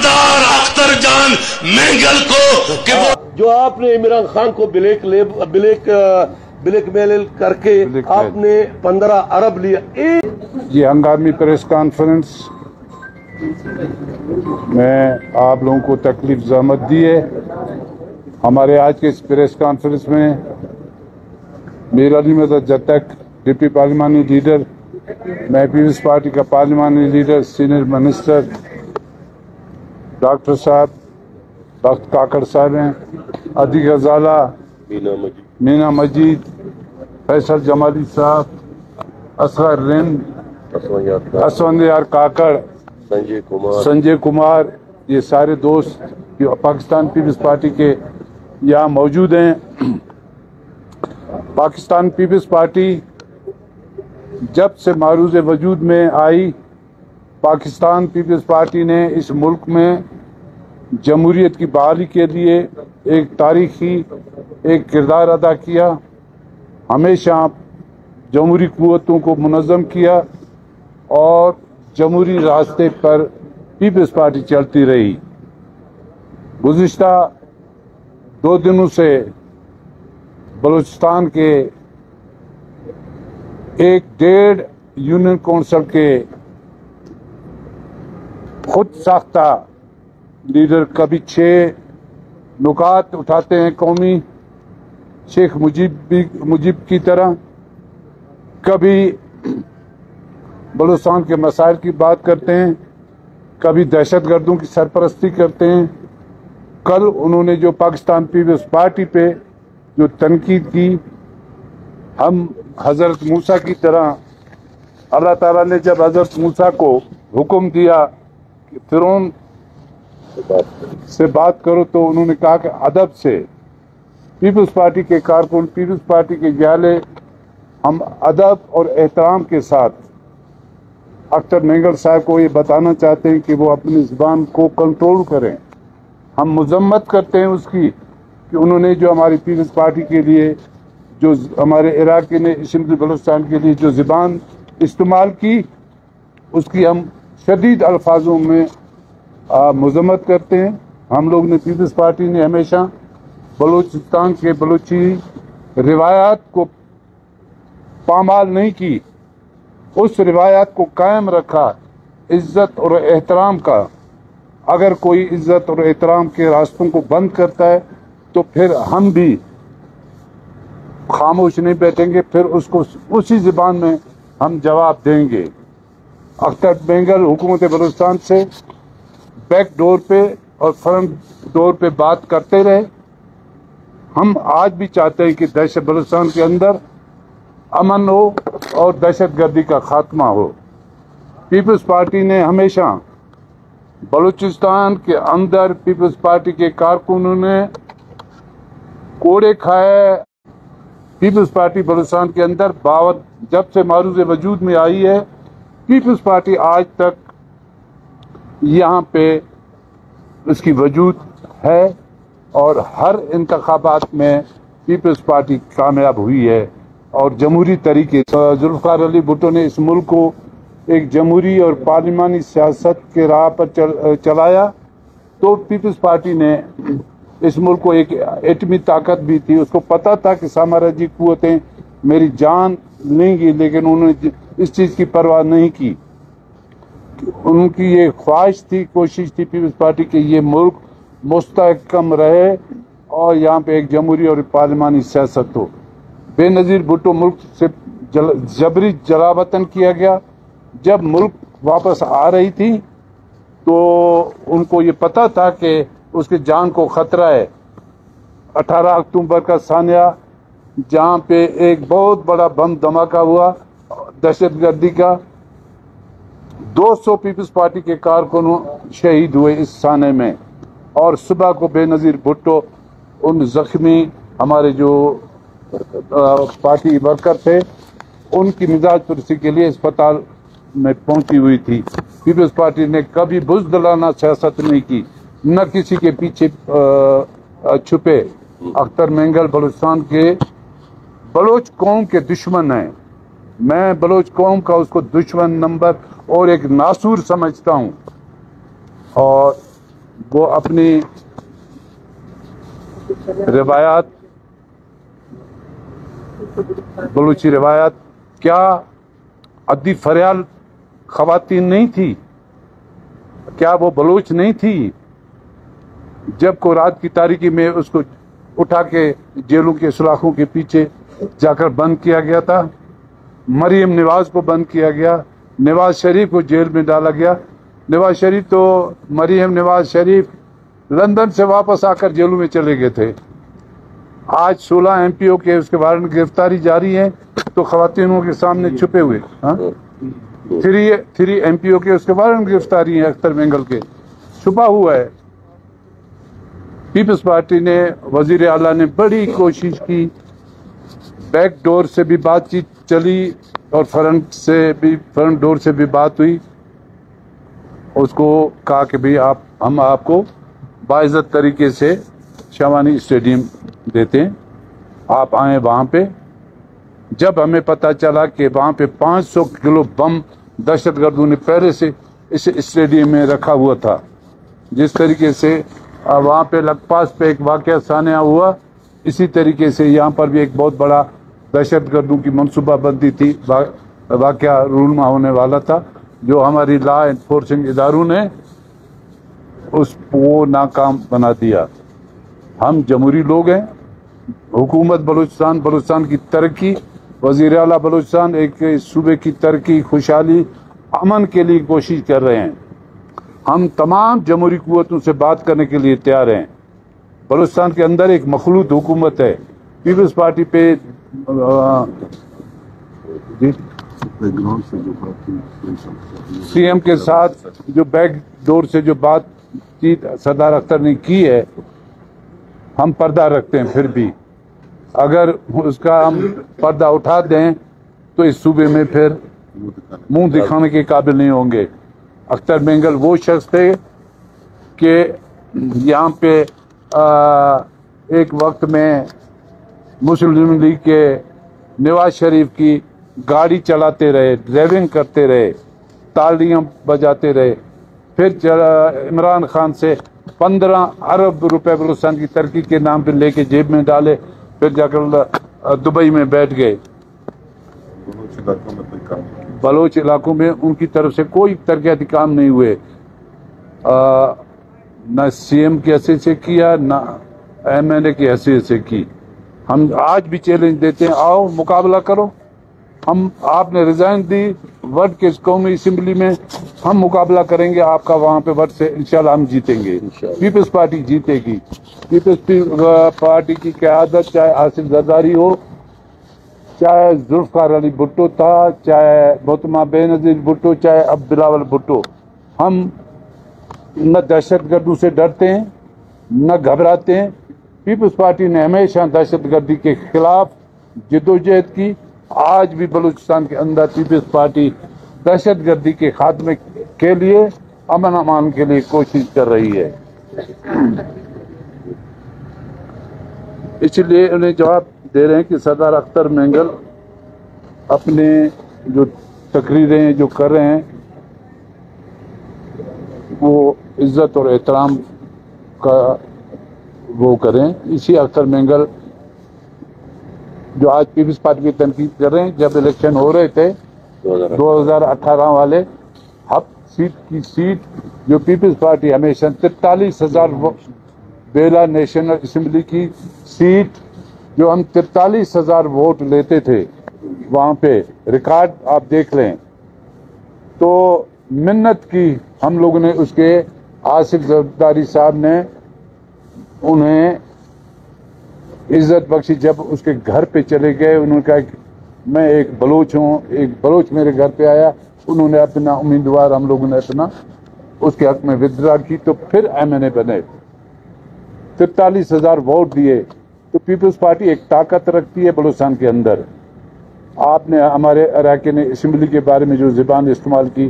خبردار اختر جان مینگل کو کہ وہ جو آپ نے عمران خان کو بلیک میل کر کے آپ نے 15 ارب لیا. یہ ہنگامی پریس کانفرنس میں آپ لوگوں کو تکلیف زحمت دی ہے. ہمارے آج کے اس پریس کانفرنس میں میر علی مدد جتک ڈپٹی پارلیمانی لیڈر، میں پیپلز پارٹی کا پارلیمانی لیڈر، سینئر منسٹر ڈاکٹر صاحب بخت کاکڑ صاحب ہیں، عدی غزالہ، مینا مجید، فیصل جمالی صاحب، اصغر رند، اسفندیار کاکڑ، سنجے کمار، یہ سارے دوست جو پاکستان پیپلز پارٹی کے یہاں موجود ہیں. پاکستان پیپلز پارٹی جب سے معروض وجود میں آئی، پاکستان پیپلز پارٹی نے اس ملک میں جمہوریت کی بحالی کے لیے ایک تاریخی کردار ادا کیا. ہمیشہ جمہوری قوتوں کو منظم کیا اور جمہوری راستے پر پیپلز پارٹی چلتی رہی. گزشتہ 2 دنوں سے بلوچستان کے 1.5 یونین کونسل کے خود ساختہ لیڈر کبھی 6 نکات اٹھاتے ہیں قومی، شیخ مجیب کی طرح، کبھی بلوچستان کے مسائل کی بات کرتے ہیں، کبھی دہشت گردوں کی سرپرستی کرتے ہیں. کل انہوں نے جو پاکستان پیپلز پارٹی پہ جو تنقید کی، ہم حضرت موسیٰ کی طرح، اللہ تعالیٰ نے جب حضرت موسیٰ کو حکم دیا کہ فرعون سے بات کرو تو انہوں نے کہا کہ ادب سے. پیپلز پارٹی کے کارکن، پیپلز پارٹی کے جالے، ہم ادب اور احترام کے ساتھ اختر مینگل صاحب کو یہ بتانا چاہتے ہیں کہ وہ اپنی زبان کو کنٹرول کریں. ہم مذمت کرتے ہیں اس کی کہ انہوں نے جو ہماری پیپلز پارٹی کے لیے، جو ہمارے عراقی نے اسمبلی بلوچستان کے لیے جو زبان استعمال کی، اس کی ہم شدید الفاظوں میں مذمت کرتے ہیں. ہم لوگ نے پیپلز پارٹی نے ہمیشہ بلوچستان کے بلوچی روایات کو پامال نہیں کی، اس روایات کو قائم رکھا، عزت اور احترام کا. اگر کوئی عزت اور احترام کے راستوں کو بند کرتا ہے تو پھر ہم بھی خاموش نہیں بیٹھیں گے، پھر اس کو اسی زبان میں ہم جواب دیں گے. اختر مینگل حکومت بلوچستان سے بیک ڈور پہ اور فرنٹ ڈور پہ بات کرتے رہے. ہم آج بھی چاہتے ہیں کہ بلوچستان کے اندر امن ہو اور دہشت گردی کا خاتمہ ہو. پیپلز پارٹی نے ہمیشہ بلوچستان کے اندر، پیپلز پارٹی کے کارکنوں نے کوڑے کھائے. پیپلز پارٹی بلوچستان کے اندر جب سے معروض وجود میں آئی ہے، پیپلز پارٹی آج تک یہاں پہ اس کی وجود ہے اور ہر انتخابات میں پیپلز پارٹی کامیاب ہوئی ہے اور جمہوری طریقے. ذوالفقار علی بھٹو نے اس ملک کو ایک جمہوری اور پارلیمانی سیاست کے راہ پر چلایا، تو پیپلز پارٹی نے اس ملک کو ایک ایٹمی طاقت بھی تھی، اس کو پتہ تھا کہ سامراجی قوتیں میری جان لیں گی، لیکن انہوں نے اس چیز کی پرواہ نہیں کی. ان کی یہ خواہش تھی، کوشش تھی پیپلز پارٹی کہ یہ ملک مستحکم رہے اور یہاں پہ ایک جمہوری اور پارلیمانی سیاست ہو. بے نظیر بھٹو ملک سے جبری جلا وطن کیا گیا. جب ملک واپس آ رہی تھی تو ان کو یہ پتہ تھا کہ اس کی جان کو خطرہ ہے. 18 اکتوبر کا ثانیہ جہاں پہ ایک بہت بڑا بم دھماکہ ہوا دہشت گردی کا، 200 پیپلز پارٹی کے کارکنوں شہید ہوئے اس ثانیے میں. اور صبح کو بے نظیر بھٹو ان زخمی ہمارے جو پارٹی ورکر تھے ان کی مزاج پرسی کے لیے اسپتال میں پہنچی ہوئی تھی. پیپلز پارٹی نے کبھی بزدلانہ سیاست نہیں کی، نہ کسی کے پیچھے چھپے. اختر مینگل بلوچستان کے بلوچ قوم کے دشمن ہیں. میں بلوچ قوم کا اس کو دشمن نمبر اور ایک ناسور سمجھتا ہوں. اور وہ اپنی روایات بلوچی روایات کیا ادی فریال خواتین نہیں تھی؟ کیا وہ بلوچ نہیں تھی؟ جب کو رات کی تاریکی میں اس کو اٹھا کے جیلوں کے سلاخوں کے پیچھے جا کر بند کیا گیا تھا، مریم نواز کو بند کیا گیا، نواز شریف کو جیل میں ڈالا گیا. نواز شریف تو مریم نواز شریف لندن سے واپس آ کر جیلوں میں چلے گئے تھے. آج 16 ایم پی او کے اس کے وارنٹ گرفتاری جاری ہے تو خواتینوں کے سامنے چھپے ہوئے. 3 ایم پی او کے اس کے وارنٹ گرفتاری ہیں اختر مینگل کے، چھپا ہوا ہے. پیپلز پارٹی نے، وزیر اعلیٰ نے بڑی کوشش کی، بیک ڈور سے بھی بات چیت چلی اور فرنٹ ڈور سے بھی بات ہوئی. اس کو کہا کہ بھئی ہم آپ کو باعزت طریقے سے شیوانی اسٹیڈیم دیتے ہیں، آپ آئیں وہاں پہ. جب ہمیں پتہ چلا کہ وہاں پہ 500 کلو بم دہشت گردوں نے پہلے سے اس اسٹیڈیم میں رکھا ہوا تھا، جس طریقے سے وہاں پہ لکپاس پہ ایک واقعہ سانحہ ہوا، اسی طریقے سے یہاں پر بھی ایک بہت بڑا دہشت گردوں کی منصوبہ بندی تھی، واقعہ رونما ہونے والا تھا، جو ہماری لا انفورسنگ اداروں نے وہ ناکام بنا دیا. ہم جمہوری لوگ ہیں، حکومت بلوچستان کی ترقی، وزیر اعلیٰ بلوچستان ایک صوبے کی ترقی، خوشحالی، امن کے لیے کوشش کر رہے ہیں. ہم تمام جمہوری قوتوں سے بات کرنے کے لیے تیار ہیں. بلوچستان کے اندر ایک مخلوط حکومت ہے. پیپلز پارٹی پہ سی ایم کے ساتھ جو بیک ڈور سے جو بات چیت سردار اختر نے کی ہے، ہم پردہ رکھتے ہیں. پھر بھی اگر اس کا ہم پردہ اٹھا دیں تو اس صوبے میں پھر منہ دکھانے کے قابل نہیں ہوں گے. اختر مینگل وہ شخص تھے کہ یہاں پہ ایک وقت میں مسلم لیگ کے نواز شریف کی گاڑی چلاتے رہے، ڈرائیونگ کرتے رہے، تالیاں بجاتے رہے. پھر عمران خان سے 15 ارب روپے بلوچستان کی ترقی کے نام پہ لے کے جیب میں ڈالے، پھر جا کر دبئی میں بیٹھ گئے. بلوچ علاقوں میں ان کی طرف سے کوئی ترقیاتی کام نہیں ہوئے، نہ سی ایم کی حیثیت سے کیا، نہ ایم ایل اے کی حیثیت سے کی. ہم آج بھی چیلنج دیتے ہیں، آؤ مقابلہ کرو. آپ نے ریزائن دی ورڈ کے قومی اسمبلی میں، ہم مقابلہ کریں گے آپ کا وہاں پہ ورڈ سے، انشاءاللہ ہم جیتیں گے. پیپلز پارٹی جیتے گی. پیپلز پارٹی کی قیادت چاہے آصف زرداری ہو، چاہے ذوالفقار علی بھٹو تھا، چاہے محتمہ بے نظیر بھٹو، چاہے اب بلاول بھٹو، ہم نہ دہشت گردوں سے ڈرتے ہیں نہ گھبراتے ہیں. پیپلز پارٹی نے ہمیشہ دہشت گردی کے خلاف جدوجہد کی. آج بھی بلوچستان کے اندر پیپلز پارٹی دہشت گردی کے خاتمے کے لیے، امن امان کے لیے کوشش کر رہی ہے. اس لیے انہیں جواب دے رہے ہیں کہ سردار اختر مینگل اپنے جو تقریریں جو کر رہے ہیں وہ عزت اور احترام کا وہ کریں. اسی اختر مینگل جو آج پیپلز پارٹی کی تنقید کر رہے ہیں، جب الیکشن ہو رہے تھے 2018 والے، کی سیٹ جو پیپلز پارٹی ہمیشہ 43,000 بیلا نیشنل اسمبلی کی سیٹ جو ہم 43,000 ووٹ لیتے تھے، وہاں پہ ریکارڈ آپ دیکھ لیں. تو منت کی ہم لوگوں نے اس کے آصف زرداری صاحب نے انہیں عزت بخشی. جب اس کے گھر پہ چلے گئے، انہوں نے کہا کہ میں ایک بلوچ ہوں، ایک بلوچ میرے گھر پہ آیا، انہوں نے اپنا امیدوار ہم لوگوں نے اپنا اس کے حق میں ودرا کی، تو پھر ایم این اے بنے. 43,000 ووٹ دیے. تو پیپلز پارٹی ایک طاقت رکھتی ہے بلوچستان کے اندر. آپ نے ہمارے اراکین اسمبلی کے بارے میں جو زبان استعمال کی،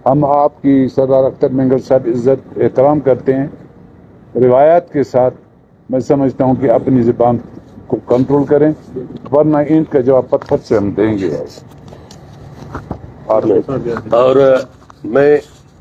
ہم آپ کی سردار اختر مینگل صاحب عزت احترام کرتے ہیں روایات کے ساتھ. میں سمجھتا ہوں کہ اپنی زبان کو کنٹرول کریں، ورنہ اینٹ کا جواب پتھر سے ہم دیں گے. اور میں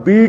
B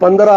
15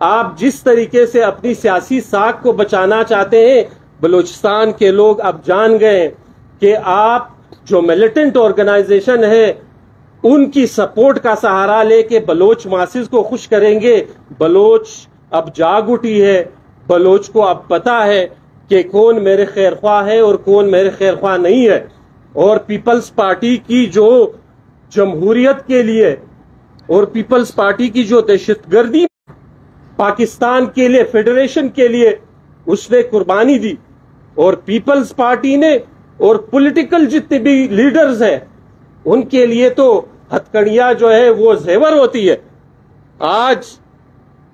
آپ جس طریقے سے اپنی سیاسی ساکھ کو بچانا چاہتے ہیں، بلوچستان کے لوگ اب جان گئے کہ آپ جو ملیٹنٹ آرگنائزیشن ہے ان کی سپورٹ کا سہارا لے کے بلوچ ماسز کو خوش کریں گے. بلوچ اب جاگ اٹھی ہے، بلوچ کو اب پتا ہے کہ کون میرے خیر خواہ ہے اور کون میرے خیر خواہ نہیں ہے. اور پیپلز پارٹی کی جو جمہوریت کے لیے اور پیپلز پارٹی کی جو دہشت گردی پاکستان کے لیے، فیڈریشن کے لیے اس نے قربانی دی، اور پیپلز پارٹی نے اور پولیٹیکل جتنے بھی لیڈرز ہیں ان کے لیے تو ہتھکڑیاں جو ہے وہ زیور ہوتی ہے. آج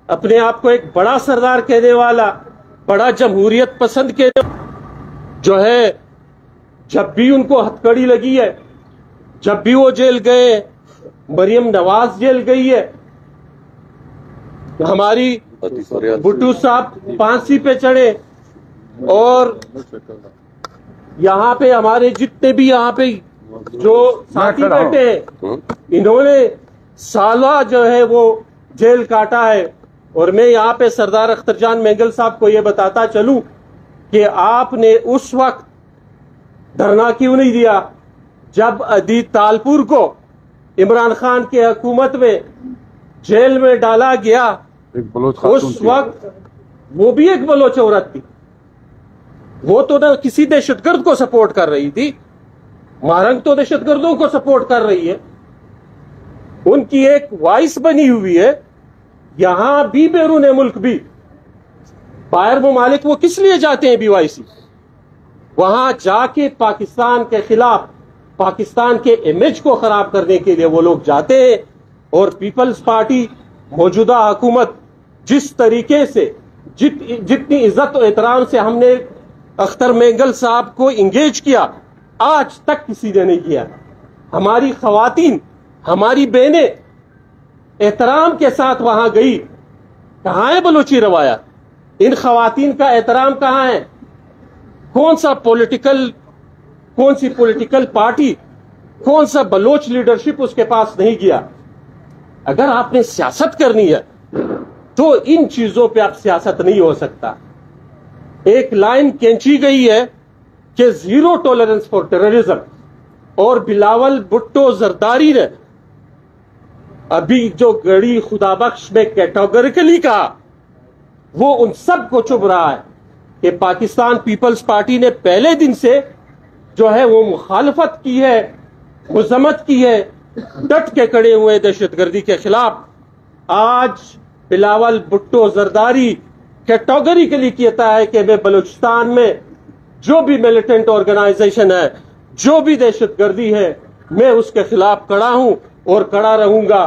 اپنے آپ کو ایک بڑا سردار کہنے والا، بڑا جمہوریت پسند کے جو ہے، جب بھی ان کو ہتھکڑی لگی ہے، جب بھی وہ جیل گئے، مریم نواز جیل گئی ہے، ہماری بھٹو صاحب پھانسی پہ چڑھے، اور یہاں پہ ہمارے جتنے بھی یہاں پہ جو ساتھی بیٹھے ہیں انہوں نے سالہ جو ہے وہ جیل کاٹا ہے. اور میں یہاں پہ سردار اختر جان مینگل صاحب کو یہ بتاتا چلوں کہ آپ نے اس وقت دھرنا کیوں نہیں دیا جب ادیت تالپور کو عمران خان کی حکومت میں جیل میں ڈالا گیا. اس وقت وہ بھی ایک بلوچ عورت تھی، وہ تو نہ کسی دہشت گرد کو سپورٹ کر رہی تھی، مارنگ تو دہشت گردوں کو سپورٹ کر رہی ہے، ان کی ایک وائس بنی ہوئی ہے. یہاں بھی بیرون ملک بھی باہر ممالک وہ کس لیے جاتے ہیں BYC؟ وہاں جا کے پاکستان کے خلاف، پاکستان کے امیج کو خراب کرنے کے لیے وہ لوگ جاتے ہیں. اور پیپلز پارٹی موجودہ حکومت جس طریقے سے جتنی عزت و احترام سے ہم نے اختر مینگل صاحب کو انگیج کیا، آج تک کسی نے نہیں کیا. ہماری خواتین، ہماری بہنیں احترام کے ساتھ وہاں گئی. کہاں ہے بلوچی روایات؟ ان خواتین کا احترام کہاں ہے؟ کون سی پولیٹیکل پارٹی، کون سا بلوچ لیڈرشپ اس کے پاس نہیں گیا؟ اگر آپ نے سیاست کرنی ہے تو ان چیزوں پہ اب سیاست نہیں ہو سکتا. ایک لائن کھینچی گئی ہے کہ زیرو ٹالرنس فار ٹیررزم، اور بلاول بھٹو زرداری نے ابھی جو گڑی خدا بخش میں کیٹاگوریکلی کہا، وہ ان سب کو چبھ رہا ہے کہ پاکستان پیپلز پارٹی نے پہلے دن سے جو ہے وہ مخالفت کی ہے، مذمت کی ہے، ڈٹ کے کھڑے ہوئے دہشت گردی کے خلاف. آج بلاول بھٹو زرداری کیٹاگوریکلی کہتا ہے کہ میں بلوچستان میں جو بھی ملیٹنٹ آرگنائزیشن ہے، جو بھی دہشت گردی ہے، میں اس کے خلاف کھڑا ہوں اور کھڑا رہوں گا.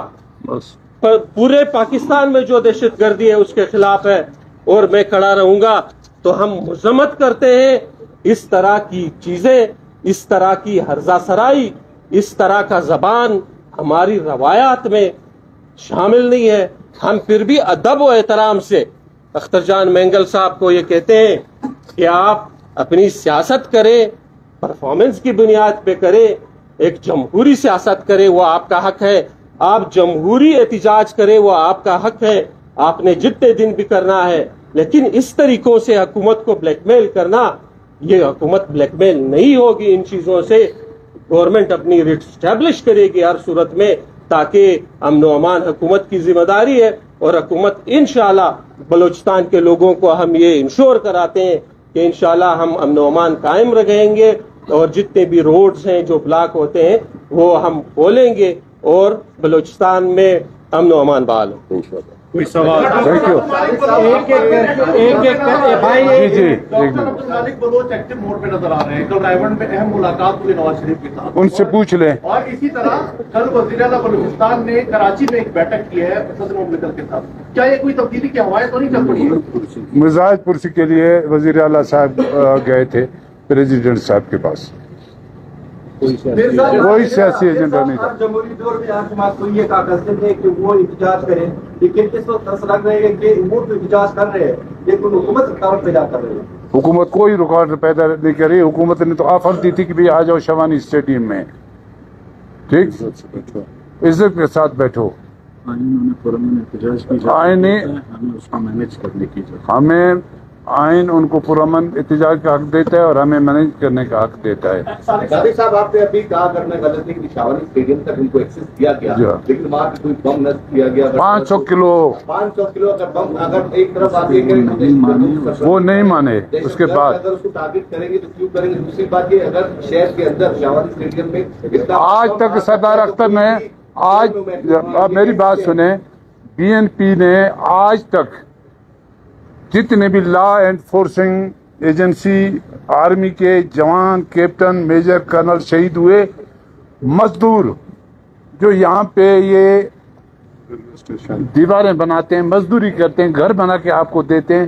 پورے پاکستان میں جو دہشت گردی ہے اس کے خلاف ہے اور میں کھڑا رہوں گا. تو ہم مذمت کرتے ہیں اس طرح کی چیزیں، اس طرح کی ہرزہ سرائی، اس طرح کا زبان ہماری روایات میں شامل نہیں ہے. ہم پھر بھی ادب و احترام سے اختر جان مینگل صاحب کو یہ کہتے ہیں کہ آپ اپنی سیاست کریں، پرفارمنس کی بنیاد پہ کریں، ایک جمہوری سیاست کریں، وہ آپ کا حق ہے. آپ جمہوری احتجاج کریں، وہ آپ کا حق ہے، آپ نے جتنے دن بھی کرنا ہے. لیکن اس طریقوں سے حکومت کو بلیک میل کرنا، یہ حکومت بلیک میل نہیں ہوگی. ان چیزوں سے گورنمنٹ اپنی ریٹ اسٹیبلش کرے گی ہر صورت میں، تاکہ امن و امان حکومت کی ذمہ داری ہے. اور حکومت انشاءاللہ بلوچستان کے لوگوں کو ہم یہ انشور کراتے ہیں کہ انشاءاللہ ہم امن و امان قائم رکھیں گے، اور جتنے بھی روڈز ہیں جو بلاک ہوتے ہیں وہ ہم کھولیں گے، اور بلوچستان میں امن و امان بحال ہو انشاءاللہ. کوئی سوال؟ Thank you. Baloch active mode پہ نظر آ رہے ہیں. کل رائیونڈ میں اہم ملاقات ہوئی نواز شریف کے ساتھ، ان سے پوچھ لیں. اور اسی طرح کل وزیر اعلیٰ بلوچستان نے کراچی میں ایک بیٹھک کی ہے صدر مملکت کے ساتھ. کیا یہ کوئی تبدیلی کی ہوائیں تو نہیں چل پڑی؟ مزاج پرسی کے لیے وزیر اعلیٰ صاحب گئے تھے پریزیڈنٹ صاحب کے پاس. کوئی سیاسی ایجنڈا نہیں تھا. جمہوری دور میں آپ جماعت کو یہ کہا کرتے تھے کہ وہ احتجاج کریں، لیکن اس وقت ایسا لگ رہا ہے کہ وہ تو احتجاج کر رہے ہیں لیکن حکومت رکاوٹ پیدا کر رہی ہے. حکومت کوئی رکاوٹ پیدا نہیں کر رہی. حکومت نے تو آفر دی تھی کہ بھی آ جاؤ شوانی اسٹیڈیم میں، ٹھیک، عزت کے ساتھ بیٹھو. آئینی ہمیں اس کو مینج کرنے کی ضرورت ہمیں آئین ان کو پرامن احتجاج کا حق دیتا ہے اور ہمیں مینج کرنے کا حق دیتا ہے. صادق صاحب آپ نے ابھی کہا کرنا غلط نہیں کہ پشاور اسٹیڈیم تک ان کو ایکسس دیا گیا لیکن وہاں پہ کوئی بم نصب کیا گیا 500 کلو 500 کلو اگر بم اگر ایک طرف آپ یہ کریں وہ نہیں مانے. اس کے بعد اگر اس کو ٹارگیٹ کریں گے تو کیوں کریں گے. دوسری بات یہ اگر شہر کے اندر پشاور اسٹیڈیم میں آج تک سردار اختر نے آج میری بات سنیں بی این پی نے آج تک جتنے بھی لا انفورسنگ ایجنسی آرمی کے جوان کیپٹن میجر کرنل شہید ہوئے مزدور جو یہاں پہ یہ دیواریں بناتے ہیں مزدوری کرتے ہیں گھر بنا کے آپ کو دیتے ہیں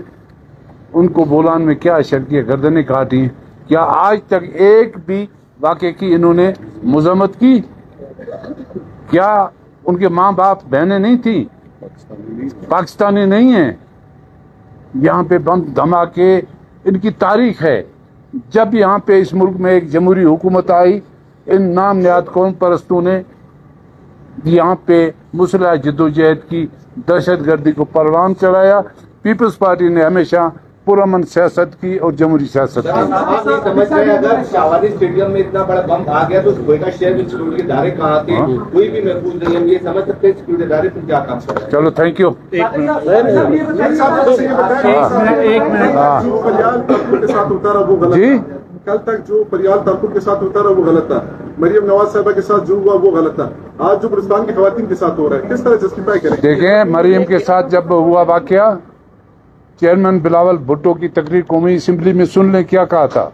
ان کو بولان میں کیا اشر کیا گردنیں کاٹی. کیا آج تک ایک بھی واقعے کی انہوں نے مذمت کی؟ کیا ان کے ماں باپ بہنیں نہیں تھیں پاکستانی نہیں ہیں؟ یہاں پہ بم دھماکے ان کی تاریخ ہے. جب یہاں پہ اس ملک میں ایک جمہوری حکومت آئی ان نام نہاد قوم پرستوں نے یہاں پہ مسلح جدوجہد کی دہشت گردی کو پروان چڑھایا. پیپلز پارٹی نے ہمیشہ پرامن سیاست کی اور جمہوری سیاست کی. آپ نہیں سمجھ رہے اگر شاہوادی اسٹیڈیم میں اتنا بڑا بم آ گیا تو کوئٹہ شہر میں سیکورٹی ادارے کہاں تھے کوئی بھی محفوظ نہیں. ہم یہ سمجھ سکتے ہیں سیکورٹی ادارے پھر کیا کام کر رہے ہیں. چلو تھینک یو. جی کل تک جو پریال تارکن کے ساتھ ہوتا رہا وہ غلط تھا. مریم نواز صاحبہ کے ساتھ جو ہوا وہ غلط تھا. آج جو بلوچستان کی خواتین کے ساتھ ہو رہا ہے کس طرح جسٹیفائی کریں؟ دیکھیں مریم کے ساتھ جب ہوا واقعہ چیئرمین بلاول بھٹو کی تقریر قومی اسمبلی میں سن لیں کیا کہا تھا.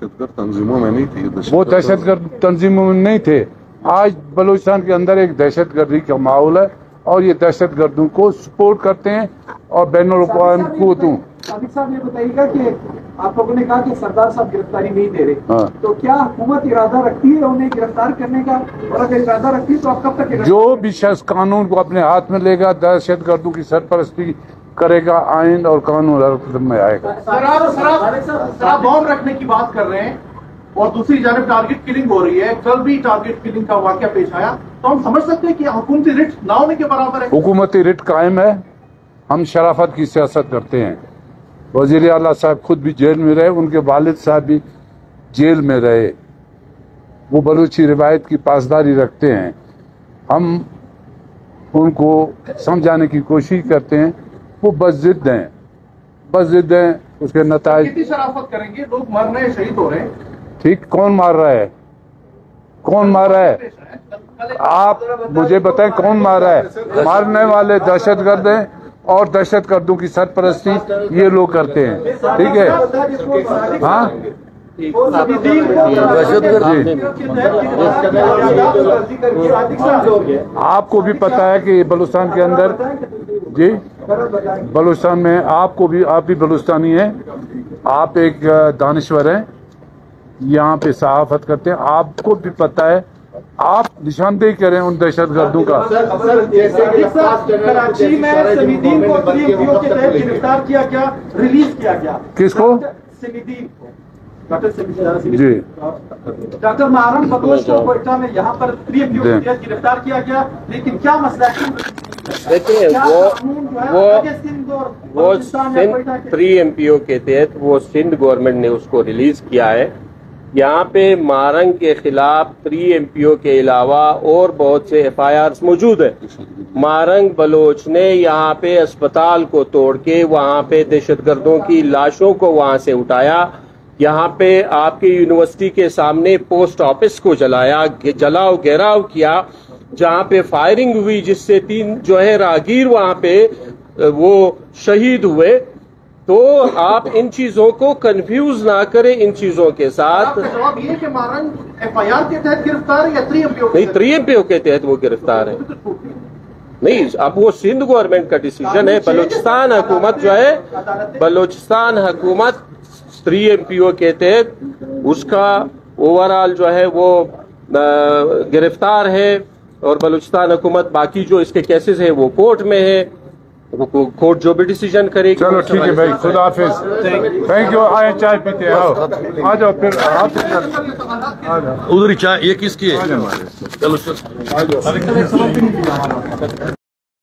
دہشت گرد تنظیموں میں نہیں تھی وہ دہشت گرد تنظیموں میں نہیں تھے. آج بلوچستان کے اندر ایک دہشت گردی کا ماحول ہے اور یہ دہشت گردوں کو سپورٹ کرتے ہیں اور بین الاقوامی قوتوں. صادق صاحب یہ بتائیے گا کہ آپ لوگوں نے کہا کہ سردار صاحب گرفتاری نہیں دے رہے تو کیا حکومت ارادہ رکھتی ہے انہیں گرفتار کرنے کا اور اگر ارادہ رکھتی ہے تو آپ کب تک جو بھی شخص قانون کو اپنے ہاتھ میں لے گا دہشت گردوں کی سرپرستی کرے گا آئین اور قانون حرکت میں آئے گا. سر بم رکھنے کی بات کر رہے ہیں اور دوسری جانب ٹارگٹ کلنگ ہو رہی ہے. کل بھی ٹارگٹ کلنگ کا واقعہ پیش آیا تو ہم سمجھ سکتے ہیں کہ حکومتی رٹ نہ ہونے کے برابر ہے. حکومتی رٹ قائم ہے. ہم شرافت کی سیاست کرتے ہیں. وزیر اعلیٰ صاحب خود بھی جیل میں رہے ان کے والد صاحب بھی جیل میں رہے. وہ بلوچی روایت کی پاسداری رکھتے ہیں. ہم ان کو سمجھانے کی کوشش کرتے ہیں. وہ بس ضد ہیں اس کے نتائج. کتنی شرافت کریں گے؟ لوگ مر رہے ہیں شہید ہو رہے ہیں. ٹھیک کون مار رہا ہے آپ مجھے بتائیں کون مار رہا ہے. مارنے والے دہشت گرد ہیں اور دہشت گردوں کی سرپرستی یہ لوگ کرتے ہیں. ٹھیک ہے ہاں آپ کو بھی پتا ہے کہ بلوچستان کے اندر جی بلوچستان میں آپ بھی بلوچستانی ہیں. آپ ایک دانشور ہیں یہاں پہ صحافت کرتے ہیں. آپ کو بھی پتا ہے آپ نشاندہی کریں ان دہشت گردوں کا. کراچی میں سمیدین کو PMPO کے تحت گرفتار کیا گیا ریلیز کیا گیا. کس کو؟ سمیدین جی ڈاکٹر محرم بلوچ کو کوئٹہ میں یہاں پر PMPO کے تحت گرفتار کیا گیا. لیکن کیا مسئلہ ہے؟ دیکھیں وہ سندھ 3 MPO کے تحت وہ سندھ گورنمنٹ نے اس کو ریلیز کیا ہے. یہاں پہ مارنگ کے خلاف 3 MPO کے علاوہ اور بہت سے FIRs موجود ہیں. مارنگ بلوچ نے یہاں پہ اسپتال کو توڑ کے وہاں پہ دہشت گردوں کی لاشوں کو وہاں سے اٹھایا. یہاں پہ آپ کی یونیورسٹی کے سامنے پوسٹ آفس کو جلاؤ گھیراؤ کیا جہاں پہ فائرنگ ہوئی جس سے 3 جو ہے راہگیر وہاں پہ وہ شہید ہوئے. تو آپ ان چیزوں کو کنفیوز نہ کریں ان چیزوں کے ساتھ. جواب یہ کہ مارنگ FIR کے تحت گرفتار ہے یا 3 MPO نہیں 3 MPO کے تحت وہ گرفتار ہے. نہیں اب وہ سندھ گورنمنٹ کا ڈیسیجن ہے. بلوچستان حکومت جو ہے بلوچستان حکومت 3 MPO کے تحت اس کا اوورال جو ہے وہ گرفتار ہے اور بلوچستان حکومت باقی جو اس کے کیسز ہیں وہ کورٹ میں ہے. کورٹ جو بھی ڈیسیجن کرے گی. چلو ٹھیک ہے بھائی خدا حافظ. Thank you. آئے چائے پیتے آؤ آ جاؤ پھر ادھر چائے یہ کس کی ہے؟